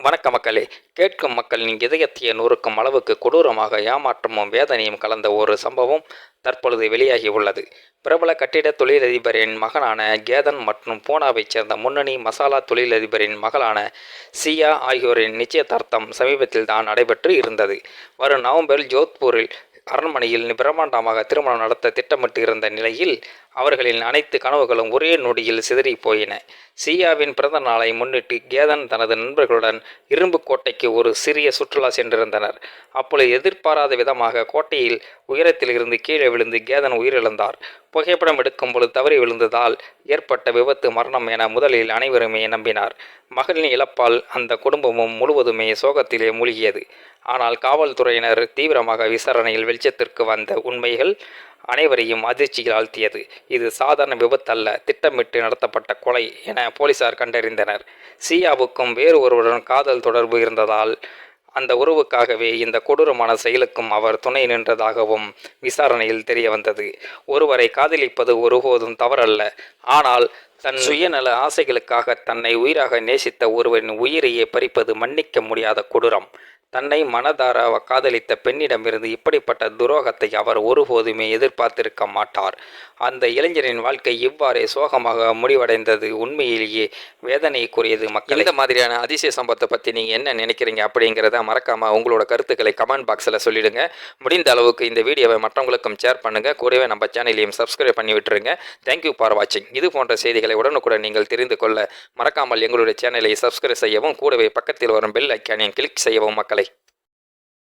வணக்க மக்களே. கேட்கும் மக்களின் இதயத்தை நொறுக்கும் அளவுக்கு கொடூரமாக ஏமாற்றமும் வேதனையும் கலந்த ஒரு சம்பவம் தற்பொழுது வெளியாகி உள்ளது. பிரபல கட்டிட தொழிலதிபரின் மகனான கேதன் மற்றும் பூனாவைச் சேர்ந்த முன்னணி மசாலா தொழிலதிபரின் மகளான சியா ஆகியோரின் நிச்சயதார்த்தம் சமீபத்தில் தான் நடைபெற்று இருந்தது. வரும் நவம்பரில் ஜோத்பூரில் அரண்மனையில் பிரம்மாண்டமாக திருமணம் நடத்த திட்டமிட்டு இருந்த நிலையில் அவர்களின் அனைத்து கனவுகளும் ஒரே நொடியில் சிதறி போயின. சியாவின் பிறந்த நாளை முன்னிட்டு கேதன் தனது நண்பர்களுடன் இரும்பு கோட்டைக்கு ஒரு சிறிய சுற்றுலா சென்றிருந்தனர். அப்பொழுது எதிர்பாராத விதமாக கோட்டையில் உயரத்தில் இருந்து கீழே விழுந்து கேதன் உயிரிழந்தார். புகைப்படம் எடுக்கும் பொழுது தவறி விழுந்ததால் ஏற்பட்ட விபத்து மரணம் என முதலில் அனைவருமே நம்பினார். மகளின் இழப்பால் அந்த குடும்பமும் முழுவதுமே சோகத்திலே மூழ்கியது. ஆனால் காவல்துறையினர் தீவிரமாக விசாரணையில் வெளிச்சத்திற்கு வந்த உண்மைகள் அனைவரையும் அதிர்ச்சியில் ஆழ்த்தியது. இது சாதாரண விபத்தல்ல, திட்டமிட்டு நடத்தப்பட்ட கொலை என போலீசார் கண்டறிந்தனர். சியாவுக்கும் வேறு ஒருவருடன் காதல் தொடர்பு இருந்ததால் அந்த உறவுக்காகவே இந்த கொடூரமான செயலுக்கும் அவர் துணை நின்றதாகவும் விசாரணையில் தெரிய வந்தது. ஒருவரை காதலிப்பது ஒருபோதும் தவறல்ல. ஆனால் தன் சுயநல ஆசைகளுக்காக தன்னை உயிராக நேசித்த ஒருவரின் உயிரையே பறிப்பது மன்னிக்க முடியாத கொடூரம். தன்னை மனதார காதலித்த பெண்ணிடமிருந்து இப்படிப்பட்ட துரோகத்தை அவர் ஒருபோதுமே எதிர்பார்த்திருக்க மாட்டார். அந்த இளைஞரின் வாழ்க்கை இவ்வாறே சோகமாக முடிவடைந்தது உண்மையிலேயே வேதனைக்குரியது. மக்கள், இந்த மாதிரியான அதிசய சம்பவத்தை பற்றி நீங்கள் என்ன நினைக்கிறீங்க அப்படிங்கிறத மறக்காமல் உங்களோட கருத்துக்களை கமெண்ட் பாக்ஸில் சொல்லிடுங்க. முடிந்த அளவுக்கு இந்த வீடியோவை மற்றவங்களுக்கும் ஷேர் பண்ணுங்கள். கூடவே நம்ம சேனலையும் சப்ஸ்கிரைப் பண்ணி விட்டுருங்க. தேங்க்யூ ஃபார் வாட்சிங். இது போன்ற செய்திகளை உடனுக்குடன் நீங்கள் தெரிந்து கொள்ள மறக்காமல் எங்களுடைய சேனலை சப்ஸ்கிரைப் செய்யவும், கூடவே பக்கத்தில் வரும் பெல் ஐக்கானையும் கிளிக் செய்யவும் மக்களை.